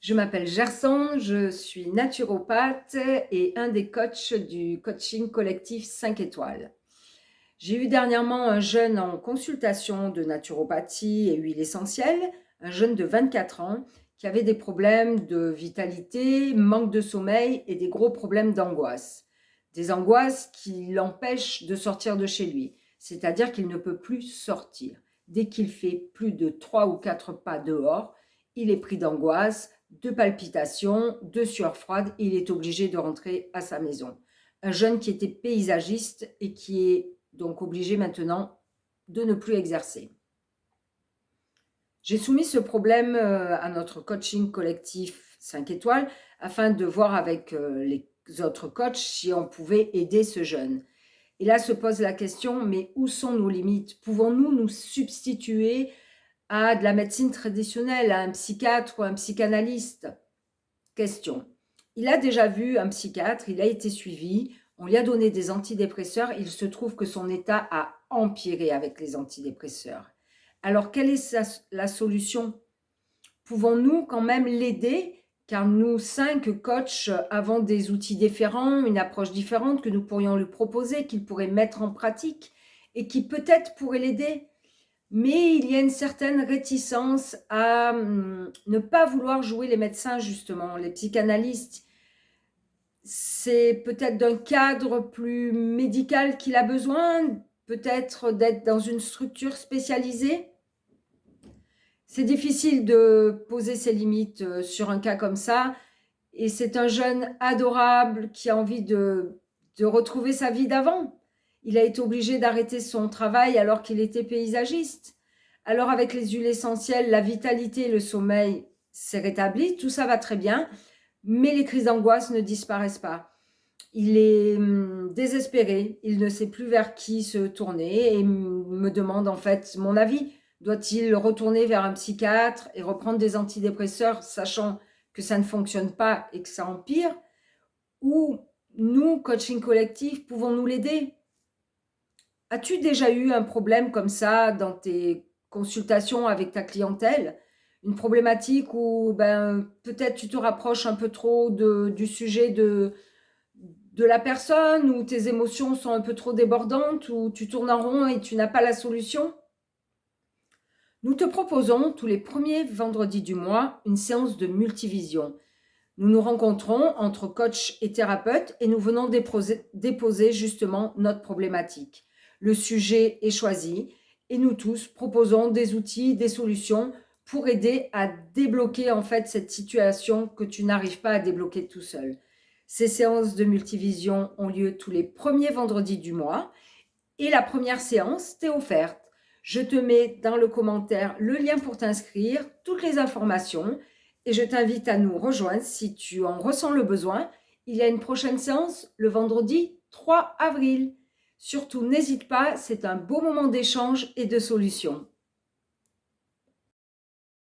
Je m'appelle Gerson, je suis naturopathe et un des coachs du coaching collectif 5 étoiles. J'ai eu dernièrement un jeune en consultation de naturopathie et huile essentielle, un jeune de 24 ans qui avait des problèmes de vitalité, manque de sommeil et des gros problèmes d'angoisse. Des angoisses qui l'empêchent de sortir de chez lui, c'est-à-dire qu'il ne peut plus sortir. Dès qu'il fait plus de 3 ou 4 pas dehors, il est pris d'angoisse, de palpitations, de sueur froide et il est obligé de rentrer à sa maison. Un jeune qui était paysagiste et qui est donc obligé maintenant de ne plus exercer. J'ai soumis ce problème à notre coaching collectif 5 étoiles afin de voir avec les autres coachs si on pouvait aider ce jeune. Et là se pose la question, mais où sont nos limites? Pouvons-nous nous substituer à de la médecine traditionnelle, à un psychiatre ou un psychanalyste? Question. Il a déjà vu un psychiatre, il a été suivi, on lui a donné des antidépresseurs, il se trouve que son état a empiré avec les antidépresseurs. Alors, quelle est la solution? Pouvons-nous quand même l'aider? Car nous, 5 coachs, avons des outils différents, une approche différente que nous pourrions lui proposer, qu'il pourrait mettre en pratique et qui peut-être pourrait l'aider. Mais il y a une certaine réticence à ne pas vouloir jouer les médecins, justement, les psychanalystes. C'est peut-être d'un cadre plus médical qu'il a besoin, peut-être d'être dans une structure spécialisée. C'est difficile de poser ses limites sur un cas comme ça. Et c'est un jeune adorable qui a envie de retrouver sa vie d'avant. Il a été obligé d'arrêter son travail alors qu'il était paysagiste. Alors avec les huiles essentielles, la vitalité et le sommeil s'est rétabli, tout ça va très bien, mais les crises d'angoisse ne disparaissent pas. Il est désespéré, il ne sait plus vers qui se tourner et me demande en fait mon avis. Doit-il retourner vers un psychiatre et reprendre des antidépresseurs, sachant que ça ne fonctionne pas et que ça empire? Ou nous, coaching collectif, pouvons-nous l'aider? As-tu déjà eu un problème comme ça dans tes consultations avec ta clientèle? Une problématique où peut-être tu te rapproches un peu trop du sujet de la personne, où tes émotions sont un peu trop débordantes, où tu tournes en rond et tu n'as pas la solution? Nous te proposons tous les premiers vendredis du mois une séance de multivision. Nous nous rencontrons entre coach et thérapeute et nous venons déposer justement notre problématique. Le sujet est choisi et nous tous proposons des outils, des solutions pour aider à débloquer en fait cette situation que tu n'arrives pas à débloquer tout seul. Ces séances de multivision ont lieu tous les premiers vendredis du mois et la première séance t'est offerte. Je te mets dans le commentaire le lien pour t'inscrire, toutes les informations et je t'invite à nous rejoindre si tu en ressens le besoin. Il y a une prochaine séance le vendredi 3 avril. Surtout, n'hésite pas, c'est un beau moment d'échange et de solution.